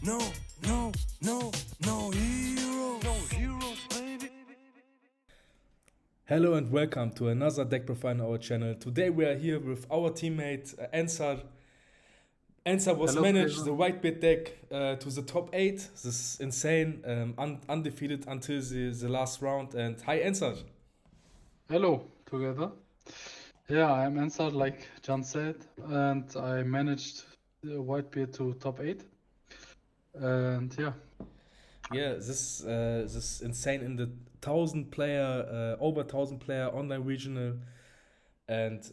No, no, no, no heroes. No heroes, baby. Hello and welcome to another deck profile on our channel. Today we are here with our teammate ENSAR. ENSAR was Hello, managed the Clever. Whitebeard deck to the top 8. This is insane, undefeated until the last round. And hi ENSAR. Hello, together. Yeah, I'm ENSAR, like John said, and I managed the Whitebeard to top 8. And yeah, Yeah, this insane in the 1,000 player, over 1,000 player online regional. And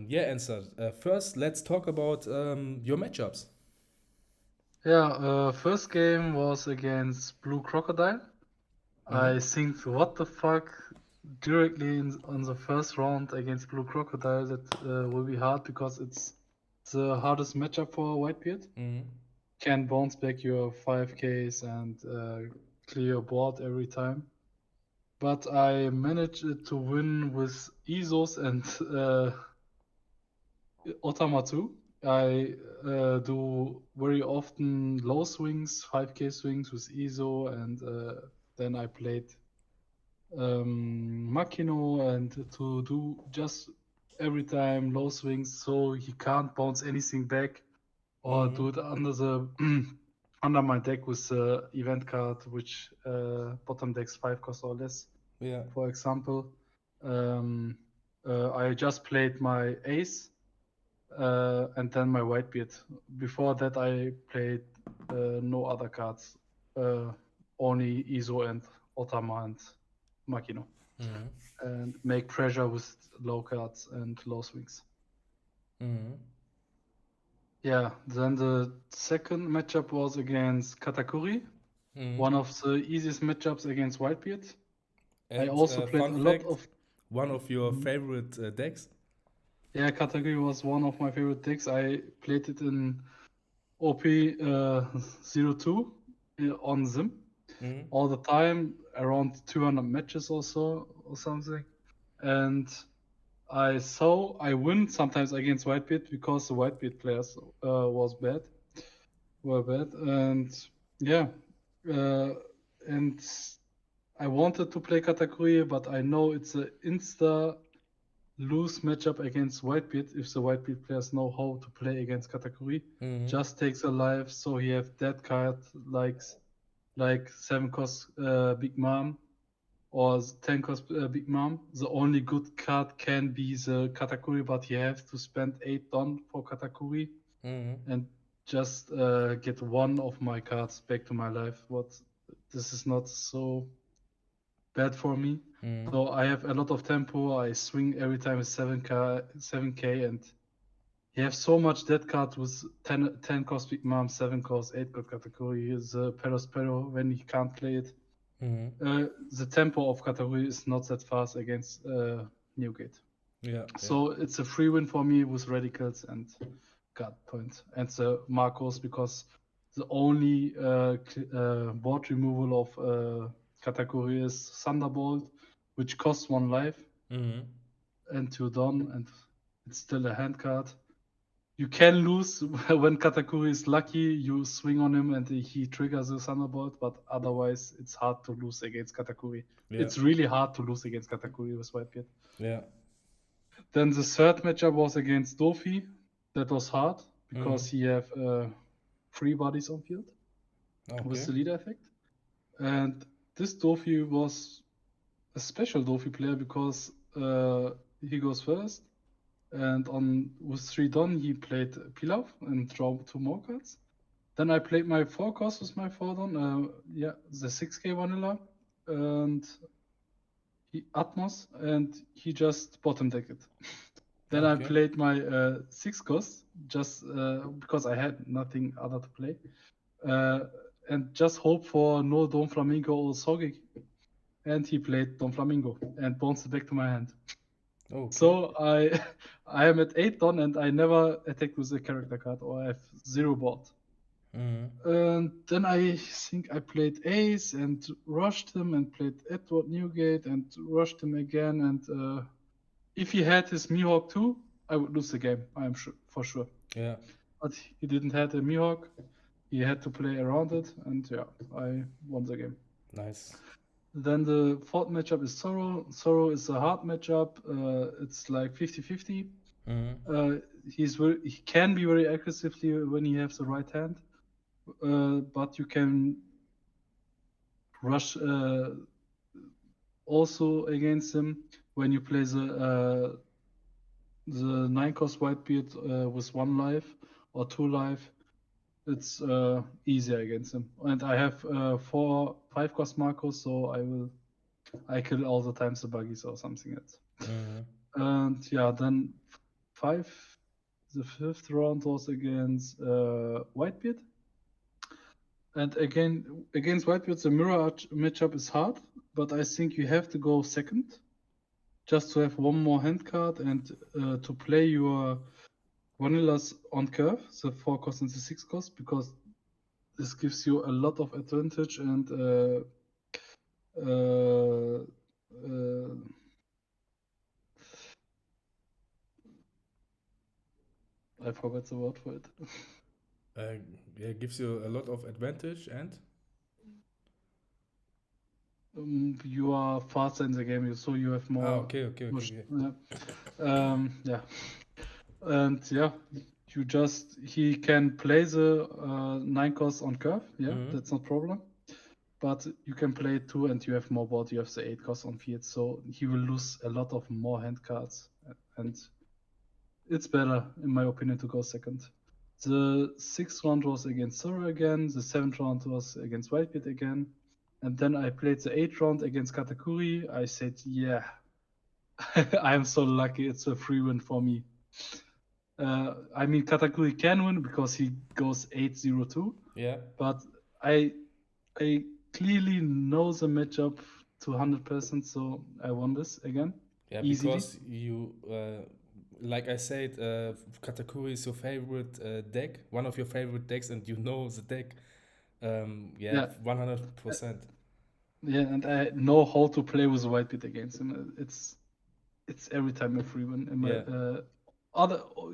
yeah, ENSAR. First, let's talk about your matchups. first game was against Blue Crocodile. I think, what the fuck, directly on the first round against Blue Crocodile, that will be hard because it's the hardest matchup for Whitebeard. Can bounce back your 5Ks and clear your board every time. But I managed to win with Isos and Otamatu. I do very often low swings, 5K swings with Iso, and then I played Makino and to do just every time low swings so he can't bounce anything back or do it under the under my deck with the event card, which bottom decks 5 cost or less. Yeah. For example, I just played my ace and then my Whitebeard. Before that, I played no other cards, only Iso and Otama and Makino, and make pressure with low cards and low swings. Yeah, then the second matchup was against Katakuri, one of the easiest matchups against Whitebeard. And I also played fun a lot fact, of. one of your favorite decks. Yeah, Katakuri was one of my favorite decks. I played it in OP 02 on Zim all the time, around 200 matches or so or something. And I win sometimes against Whitebeard because the Whitebeard players were bad, and yeah, and I wanted to play Katakuri, but I know it's an insta lose matchup against Whitebeard if the Whitebeard players know how to play against Katakuri. Just takes a life, so he have that card like 7 cost Big Mom or 10 cost Big Mom. The only good card can be the Katakuri, but you have to spend 8 Don for Katakuri and just get one of my cards back to my life. This is not so bad for me. So I have a lot of tempo. I swing every time with 7k, and you have so much dead card with 10 cost Big Mom, 7 cost, 8 cost Katakuri. Here's Pero when he can't play it. The tempo of Katakuri is not that fast against Newgate. Yeah. So it's a free win for me with Radicals and guard point. And the Marcos, because the only board removal of Katakuri is Thunderbolt, which costs 1 life and 2 Don, and it's still a hand card. You can lose when Katakuri is lucky, you swing on him and he triggers the Thunderbolt, but otherwise it's hard to lose against Katakuri. Yeah. It's really hard to lose against Katakuri with Whitebeard. Yeah. Then the third matchup was against Dofi. That was hard because he have 3 bodies on field with the leader effect. And this Dofi was a special Dofi player because he goes first, and with 3 Don he played Pilaf and draw 2 more cards. Then I played my 4 cost with my 4 Don, the 6k vanilla, and Atmos, and he just bottom decked it. Then I played my 6 cost just because I had nothing other to play, and just hope for no Don Flamingo or Sogek. And he played Don Flamingo and bounced it back to my hand. So I am at 8 Don and I never attacked with a character card, or I have 0 board. And then I think I played Ace and rushed him and played Edward Newgate and rushed him again. And if he had his Mihawk too, I would lose the game, I am sure, for sure. Yeah. But he didn't have a Mihawk. he had to play around it, and yeah, I won the game. Nice. Then the fourth matchup is Sorrow. Sorrow is a hard matchup. It's like 50-50. He can be very aggressively when he has the right hand, but you can rush also against him when you play the 9-cost Whitebeard with 1 life or 2 life. It's easier against him. And I have 4 5-cost Marcos, so I kill all the times the buggies or something else. And yeah, then the 5th round was against Whitebeard. And again, against Whitebeard, the mirror matchup is hard, but I think you have to go second just to have 1 more hand card and to play your vanillas on curve, the 4 cost and the 6 cost, because this gives you a lot of advantage and I forgot the word for it. Yeah, gives you a lot of advantage and you are faster in the game, so you have more. okay. Yeah. And yeah, he can play the 9 cost on curve. Yeah, that's not problem. But you can play 2 and you have more board. You have the 8 cost on field, so he will lose a lot of more hand cards, and it's better, in my opinion, to go second. The 6th round was against Sora again. The 7th round was against Whitebeard again. And then I played the 8th round against Katakuri. I said, yeah, I'm so lucky. It's a free win for me. I mean, Katakuri can win because he goes 8-0-2. yeah. But I clearly know the matchup to 100%, so I won this again. Yeah, easily. because you, like I said, Katakuri is your favorite deck, one of your favorite decks, and you know the deck. Yeah, 100%. Yeah, and I know how to play with Whitebeard against him. It's every time a free win.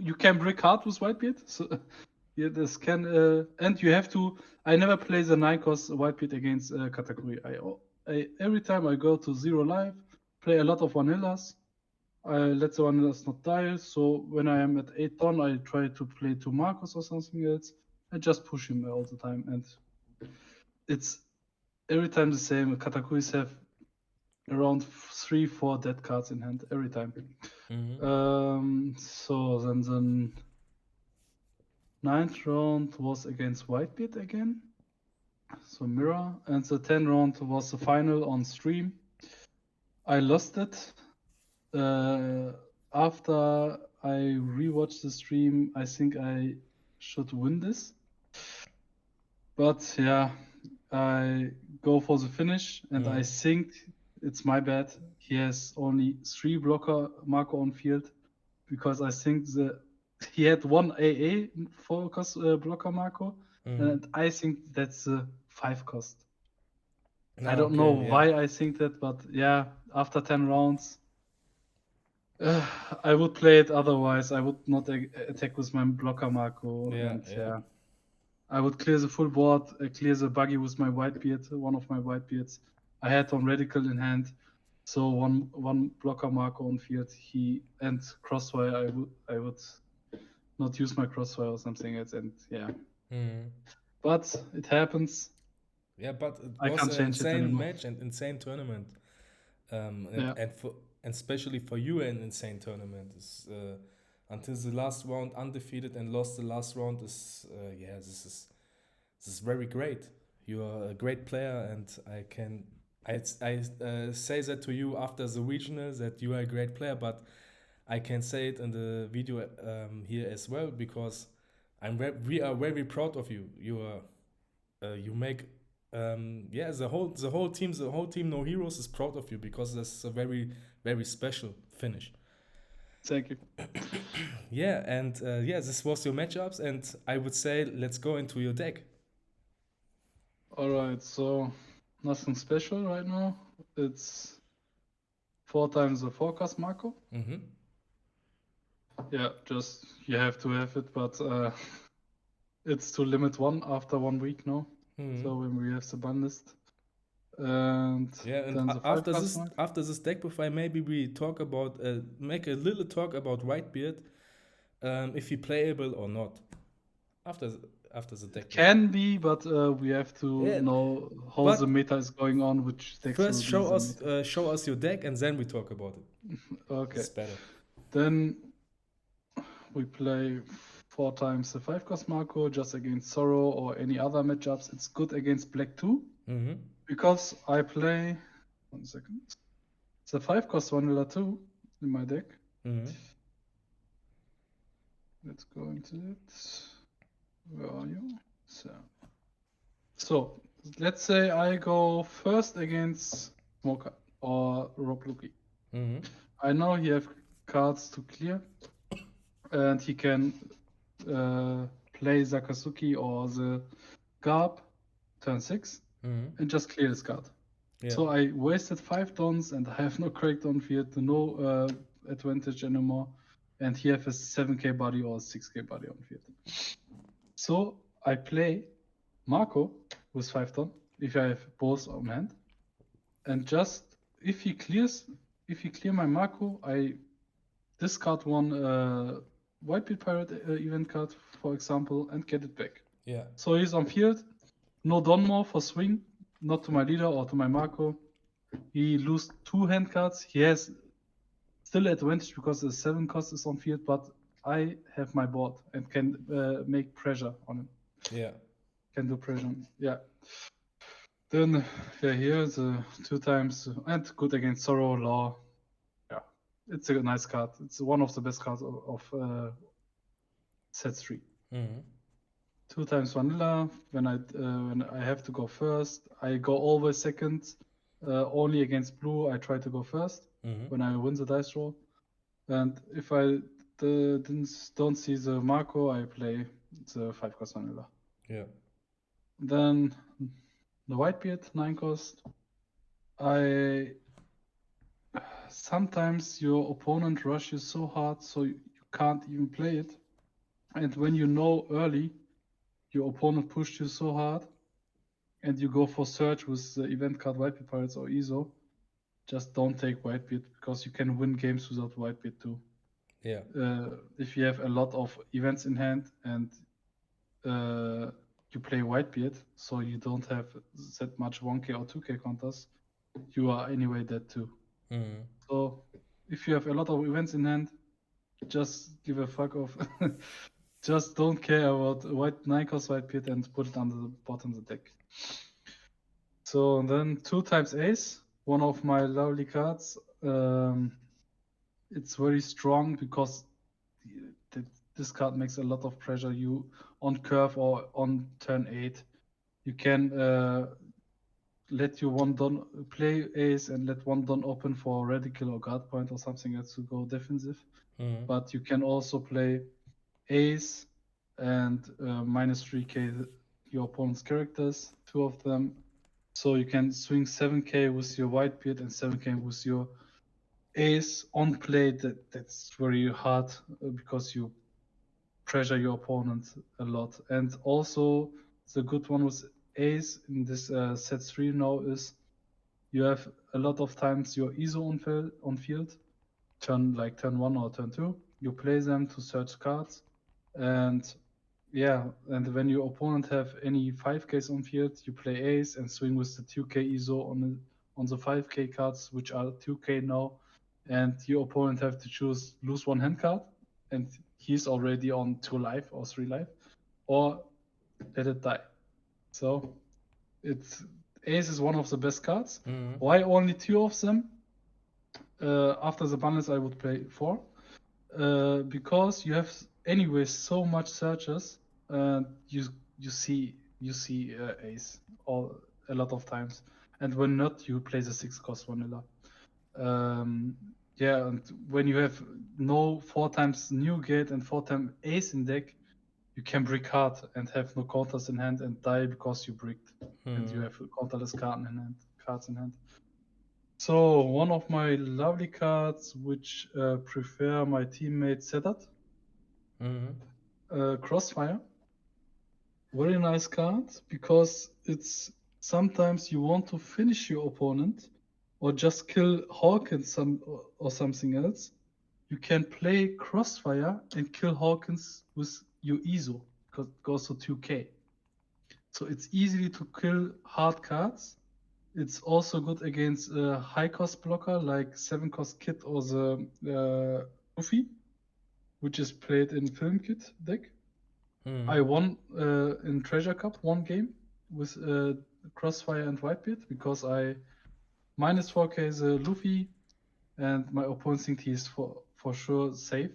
You can break hard with Whitebeard, so yeah, this can and you have to. I never play the 9-cost Whitebeard against Katakuri. I every time I go to 0 life, play a lot of vanillas. I let the vanillas not die. So when I am at 8 ton, I try to play 2 Marcos or something else. I just push him all the time, and it's every time the same. Katakuris have around 3-4 dead cards in hand every time. So then the 9th round was against Whitebeard again, so mirror, and the 10th round was the final on stream. I lost it. After I rewatched the stream, I think I should win this. But yeah, I go for the finish, and I think it's my bad. He has only 3 blocker Marco on field, because I think he had 1 AA focus blocker Marco, and I think that's a 5 cost. I don't know why I think that, but yeah, after 10 rounds, I would play it otherwise. I would not attack with my blocker Marco, and I would clear the full board, clear the buggy with my Whitebeard, one of my Whitebeards. I had on Radical in hand, so one blocker Marco on field. And crossfire. I would not use my crossfire or something else, and yeah. But it happens. Yeah, but it I was can't an change it insane anymore. match and insane tournament. Yeah. And especially for you, an insane tournament. Until the last round undefeated and lost the last round is this is very great. You are a great player, and I say that to you after the regional that you are a great player, but I can say it in the video here as well, because we are very proud of you. You make the whole team noHEROES is proud of you, because that's a very, very special finish. Thank you. Yeah, and this was your matchups, and I would say let's go into your deck. Alright, so nothing special right now. It's 4 times the forecast Marco. Yeah, just you have to have it, but It's to limit one after 1 week now. So when we have the ban list. And Yeah, and then the after 5 this card after this deck buffet, maybe we talk about make a little talk about Whitebeard, if he playable or not. After the deck buffet. can be, but we have to Yeah, know how but the meta is going on, which decks first will be the meta. show us your deck and then we talk about it. Okay. It's better. Then we play 4 times the 5-cost Marco just against Sorrow or any other matchups. It's good against Black 2 because I play 1 second. It's a 5-cost vanilla 2 in my deck. Let's go into it. Where are you? So let's say I go first against Smoker or Rob Luki. I know he have cards to clear, and he can play Zakasuki or the Garb turn 6 and just clear this card. Yeah. So I wasted 5 dons and I have no character on field, no advantage anymore, and he have a 7k body or a 6k body on field. So I play Marco with 5 ton if I have both on hand, and just if he clear my Marco, I discard one Whitebeard Pirate event card, for example, and get it back. Yeah. So he's on field, no Don more for swing, not to my leader or to my Marco. He lose 2 hand cards. He has still advantage because the 7 cost is on field, but I have my board and can make pressure on him. Yeah. Can do pressure on him. Yeah. Then here the 2 times and good against Sorrow Law. Yeah, it's a nice card. It's one of the best cards of set 3. 2 times vanilla. When I have to go first, I go always second. Only against blue, I try to go first when I win the dice roll. And if I don't see the Marco, I play the 5-cost vanilla. Yeah. Then the Whitebeard 9-cost. Sometimes your opponent rushes so hard so you can't even play it. And when you know early, your opponent pushed you so hard, and you go for search with the event card Whitebeard Pirates or ESO, just don't take Whitebeard because you can win games without Whitebeard too. Yeah. If you have a lot of events in hand and you play Whitebeard, so you don't have that much 1k or 2k counters, you are anyway dead too. So if you have a lot of events in hand, just give a fuck off. Just don't care about 9-cost Whitebeard and put it on the bottom of the deck. So then 2 times Ace, one of my lovely cards. It's very strong because this card makes a lot of pressure. You on curve or on turn 8, you can let your 1 don play Ace and let 1 don open for Radical or Guard Point or something else to go defensive. But you can also play Ace and minus 3k your opponent's characters, 2 of them. So you can swing 7k with your Whitebeard and 7k with your Ace on play. That's very hard because you pressure your opponent a lot. And also the good one with Ace in this set 3 now is you have a lot of times your ESO on field, turn 1 or turn 2. You play them to search cards, and and when your opponent have any 5ks on field, you play Ace and swing with the 2k ESO on the 5k cards, which are 2k now, and your opponent have to choose lose 1 hand card, and he's already on 2 life or 3 life, or let it die. So Ace is one of the best cards. Why only 2 of them? After the bundles, I would play 4. Because you have anyway so much searches, you see Ace a lot of times, and when not, you play the 6-cost vanilla. And when you have no 4 times Newgate and 4 times Ace in deck, you can brick hard and have no counters in hand and die because you bricked and you have counterless cards in hand. So one of my lovely cards which prefer my teammate Sedat, Crossfire. very nice card because it's sometimes you want to finish your opponent or just kill Hawkins or something else. You can play Crossfire and kill Hawkins with your ISO because it goes to 2k. So it's easy to kill hard cards. It's also good against a high cost blocker like 7 cost Kit or the Luffy, which is played in Film Kit deck. I won in Treasure Cup one game with Crossfire and Whitebeard because I minus 4k is a Luffy and my opponent thinks he's for sure safe.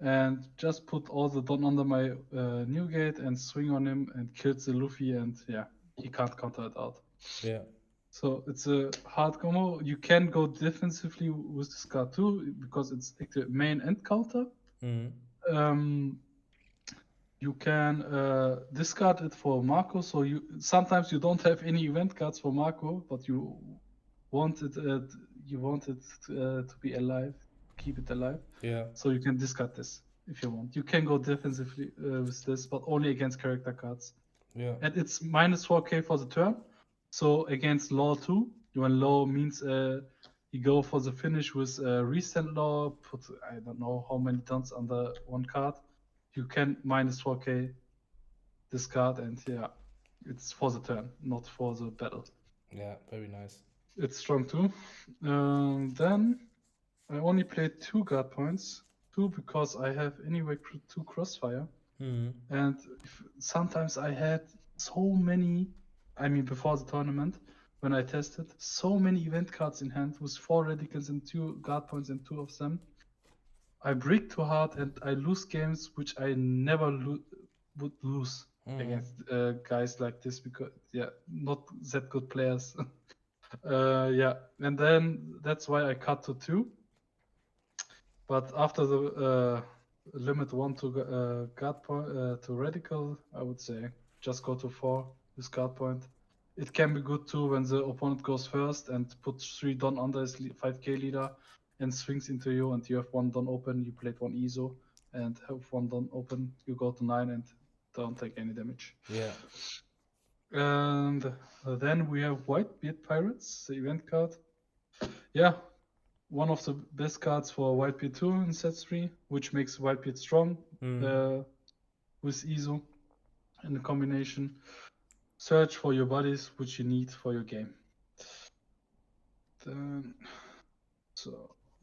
And just put all the Don under my new gate and swing on him and kills the Luffy, and yeah, he can't counter it out. Yeah. So it's a hard combo. You can go defensively with this card too because it's the main and counter. You can discard it for Marco. So you sometimes you don't have any event cards for Marco, but you want it to be alive, keep it alive. Yeah. So you can discard this if you want. You can go defensively with this, but only against character cards. Yeah. And it's minus 4k for the turn. So against law 2, when law means you go for the finish with recent law, put I don't know how many turns under one card. You can minus 4k this card, and yeah, it's for the turn, not for the battle. Yeah, very nice. It's strong too. Then I only played 2 guard points, 2 because I have anyway 2 crossfire. And sometimes I had so many, I mean before the tournament, when I tested, so many event cards in hand with 4 radicals and 2 guard points and 2 of them. I break too hard and I lose games which I never would lose against guys like this because not that good players. And then that's why I cut to 2. But after the limit 1 to guard point to radical, I would say just go to 4 with guard point. It can be good too when the opponent goes first and puts 3 Don under his 5k leader and swings into you, and you have 1 Don open, you played 1 ISO, and have 1 Don open, you go to 9 and don't take any damage. Yeah. And then we have Whitebeard Pirates, the event card. Yeah, one of the best cards for Whitebeard 2 in set 3, which makes Whitebeard strong with ISO in the combination. Search for your bodies, which you need for your game.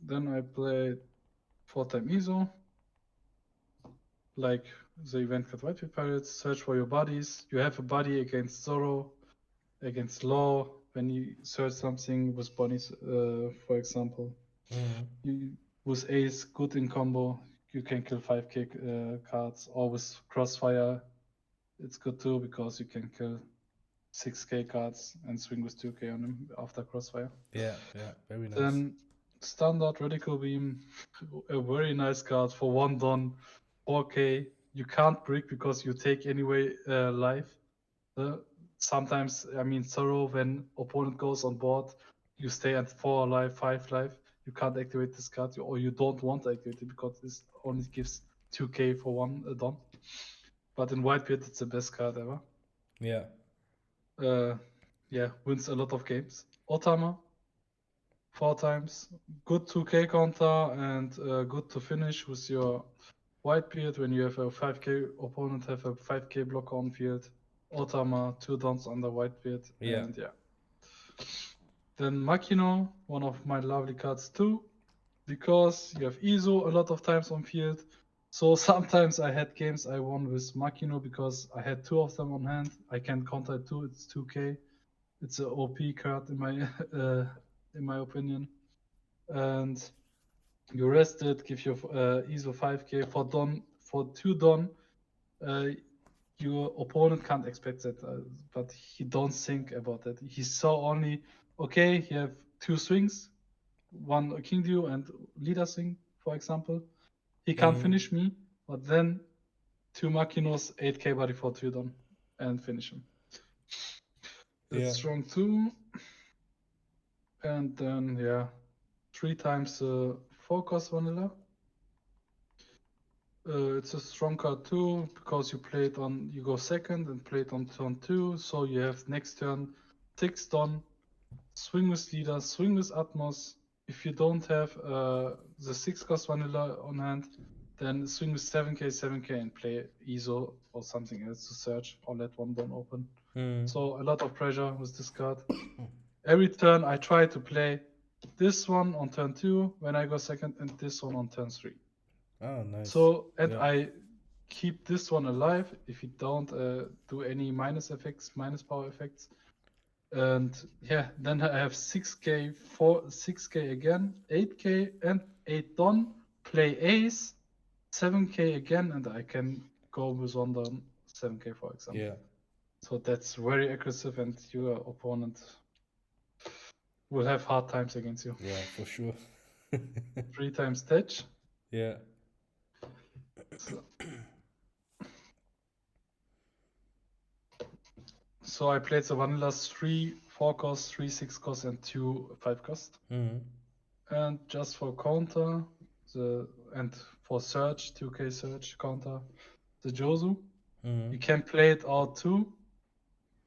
Then I played 4-time ISO, like the event card Whitebeard Pirates. Search for your bodies. You have a body against Zoro, against Law. When you search something with bodies, for example, with Ace, good in combo, you can kill 5k cards. Or with Crossfire, it's good too because you can kill 6k cards and swing with 2k on them after Crossfire. Yeah, very nice. Then Standard Radical Beam, a very nice card for 1 Don, 4k. You can't brick because you take anyway life. Sometimes, I mean, Zoro, when opponent goes on board, you stay at 4 life, 5 life. You can't activate this card, or you don't want to activate it because this only gives 2k for 1 Don. But in Whitebeard, it's the best card ever. Yeah. Wins a lot of games. Otama, 4 times. Good 2k counter and good to finish with your Whitebeard when you have a 5k opponent have a 5k blocker on field. Otama, 2 dons under Whitebeard. Yeah. And then Makino, one of my lovely cards too, because you have Iso a lot of times on field. So sometimes I had games I won with Makino because I had 2 of them on hand. I can counter it too. It's 2k. It's an OP card in my opinion. And you rest it, give your ISO 5k for Don, for 2 Don. Your opponent can't expect that, but he don't think about that. He saw only, okay, he have 2 swings, 1 King Dew and leader swing, for example. He can't finish me, but then 2 Makinos, 8k body for 2 Don, and finish him. That's strong too. And then 3 times 4 cost vanilla. It's a strong card too, because you go second and play it on turn 2, so you have next turn 6 Don, swing with Leader, swing with Atmos. If you don't have the 6 cost vanilla on hand, then swing with 7k, 7k and play ESO or something else to search or let one Don open. So a lot of pressure with this card. Every turn I try to play this one on turn 2 when I go second and this one on turn 3. Oh, nice. So, and Yeah. I keep this one alive if you don't do any minus power effects. And yeah, then I have 6k, 6k again, 8k and 8 Don, play Ace, 7k again, and I can go with one Don, 7k for example. Yeah. So that's very aggressive, and your opponent will have hard times against you. Yeah, for sure. 3 times touch. Yeah. So I played the vanillas 3 4 cost, 3 6 cost, and 2 5 cost. And just for counter, and for search, 2k search counter, the Jozu. You can play it out too.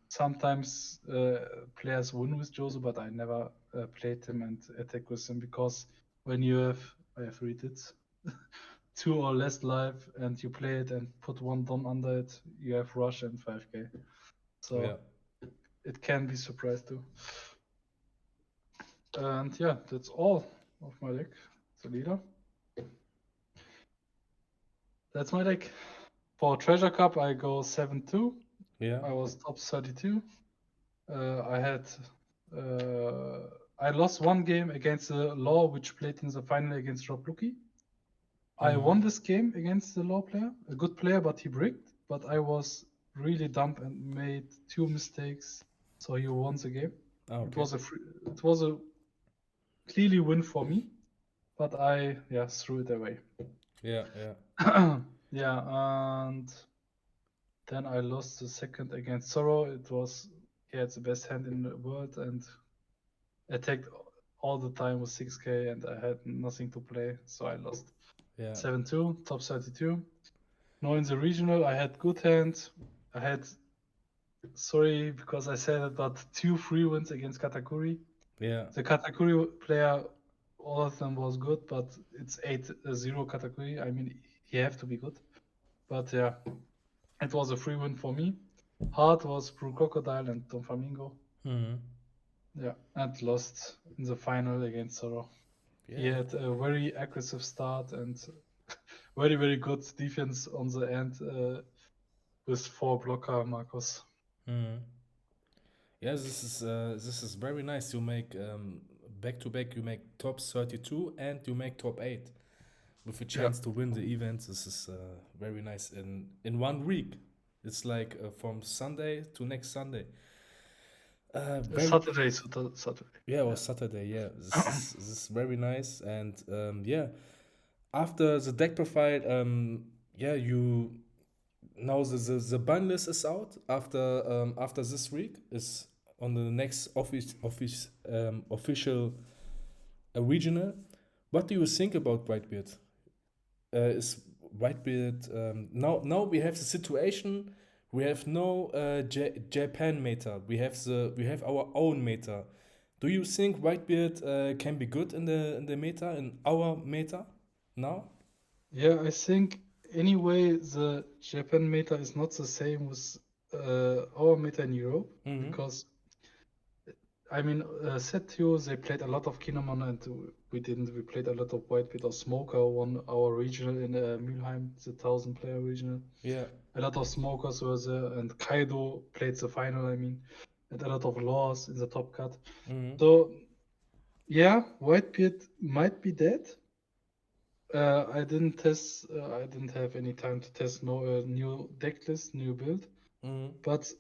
Sometimes players win with Jozu, but I never played him and attack with him, because when I have read it, 2 or less life and you play it and put one Don under it, you have rush and 5k. So Yeah. it can be surprised too. And yeah, that's all of my deck. The leader. That's my deck. For Treasure Cup, I go 7-2. Yeah. I was top 32. I lost one game against the Law, which played in the final against Rob Lucky. I won this game against the Law player, a good player, but he bricked. But I was really dumb and made 2 mistakes, so he won the game. Oh, It was a clearly win for me, but I threw it away. Yeah. Yeah, and then I lost the second against Sorrow. He had the best hand in the world and attacked all the time with 6k, and I had nothing to play, so I lost. Yeah. 7-2, top 32. Now in the regional, I had good hand. Sorry because I said it, but 2 free wins against Katakuri. Yeah. The Katakuri player, all of them was good, but it's 8-0 Katakuri. I mean, he have to be good. But yeah, it was a free win for me. Hard was Crocodile and Don Flamingo. Yeah, and lost in the final against Sorrow. Yeah. He had a very aggressive start and very, very good defense on the end with 4 blocker Marcos. Yeah, this is very nice. You make back to back. You make top 32 and you make top 8 with a chance to win the event. This is very nice in 1 week. It's like from Sunday to next Sunday. Saturday. Yeah, or Saturday. Yeah, this is very nice. And yeah, after the deck profile, yeah, you now the ban list is out after this week is on the next official regional. What do you think about Whitebeard? Is Whitebeard now we have the situation. We have no Japan meta. We have our own meta. Do you think Whitebeard can be good in the meta, in our meta now? Yeah, I think anyway the Japan meta is not the same with our meta in Europe, because I mean set 2 they played a lot of Kinemon and we didn't. We played a lot of Whitebeard or Smoker won our regional in Mülheim, the 1000 player regional. Yeah. A lot of Smokers were there, and Kaido played the final, I mean, and a lot of Laws in the top cut. So yeah, Whitebeard might be dead. I didn't test. I didn't have any time to test new deck list, new build. But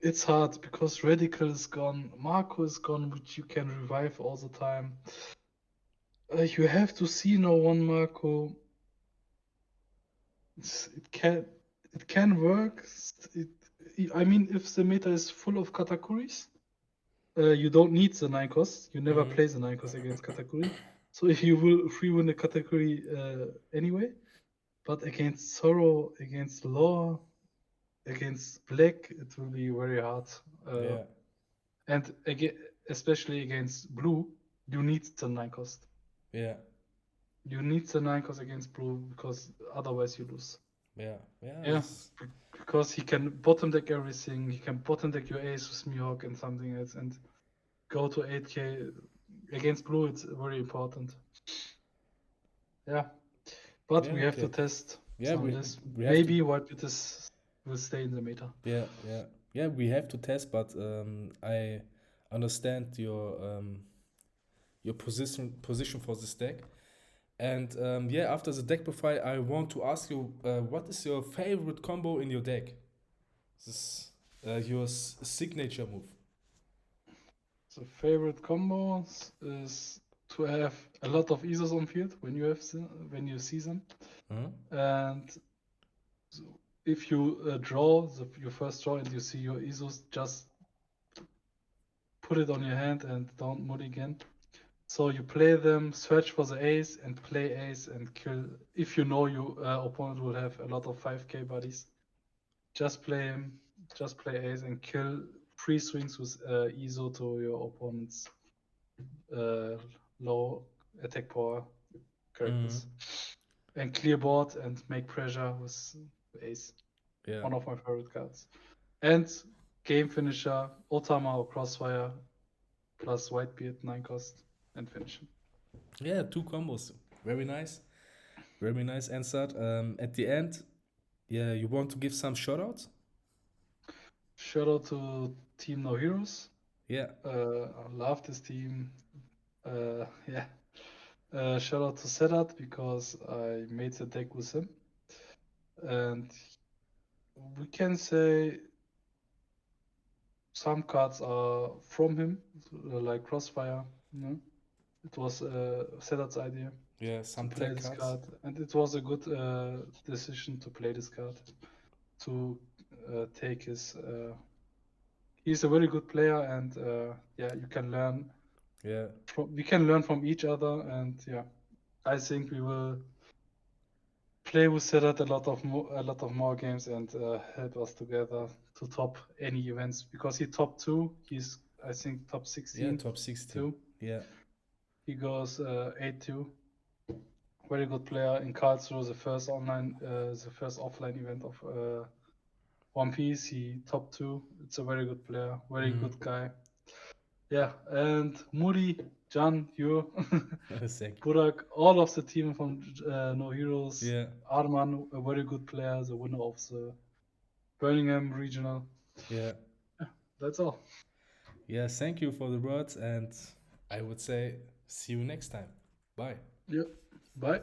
it's hard because Radical is gone, Marco is gone, which you can revive all the time. You have to see no one Marco. It can work. I mean, if the meta is full of Katakuris, you don't need the 9 cost. You never play the 9 cost against Katakuri. So if you will free win the Katakuri anyway, But against Zoro, against Law, against Black, it will be very hard. Yeah. And especially against Blue, you need the 9 cost. Yeah. You need the 9 cost against Blue because otherwise you lose. Yeah. Yeah. Yeah, because he can bottom deck everything. He can bottom deck your ace with Mihawk and something else and go to 8k. Against Blue, it's very important. Yeah, but Yeah, we have okay. to test Yeah, some we- of this. we have Maybe Whitebeard will stay in the meta. Yeah, we have to test, but I understand your position for this deck. And yeah, after the deck profile, I want to ask you, what is your favorite combo in your deck? This your signature move. So favorite combos is to have a lot of Isos on field when you see them, and so if you draw your first draw and you see your Isos, just put it on your hand and don't move again. So you play them, search for the ace, and play ace and kill. If you know your opponent will have a lot of 5k buddies, just play him, just play ace and kill 3 swings with ISO to your opponent's low attack power characters. And clear board and make pressure with ace. Yeah. One of my favorite cards. And game finisher, Otama or Crossfire, plus Whitebeard, 9 cost, and finish him. Yeah, 2 combos. Very nice. Very nice answered. At the end, yeah, you want to give some shoutouts? Shout out to Team No Heroes. Yeah. I love this team. Yeah. Shout out to Sedat because I made the deck with him. And we can say some cards are from him, like Crossfire. It was Sedat's idea. Yeah, some to play tech this cards. card, and it was a good decision to play this card. To take his. He's a very good player, and yeah, you can learn. Yeah. We can learn from each other, and yeah, I think we will play with Sedat a lot of more games and help us together to top any events because he top 2. He's I think top 16. Yeah, top 16. Too. Yeah. He goes 8-2. Very good player in Karlsruhe, the first offline event of One Piece. He top 2. It's a very good player, very good guy. Yeah, and Muri, Can, you, Burak, all of the team from No Heroes. Yeah. Arman, a very good player, the winner of the Birmingham regional. Yeah. That's all. Yeah, thank you for the words, and I would say see you next time. Bye. Yep. Bye.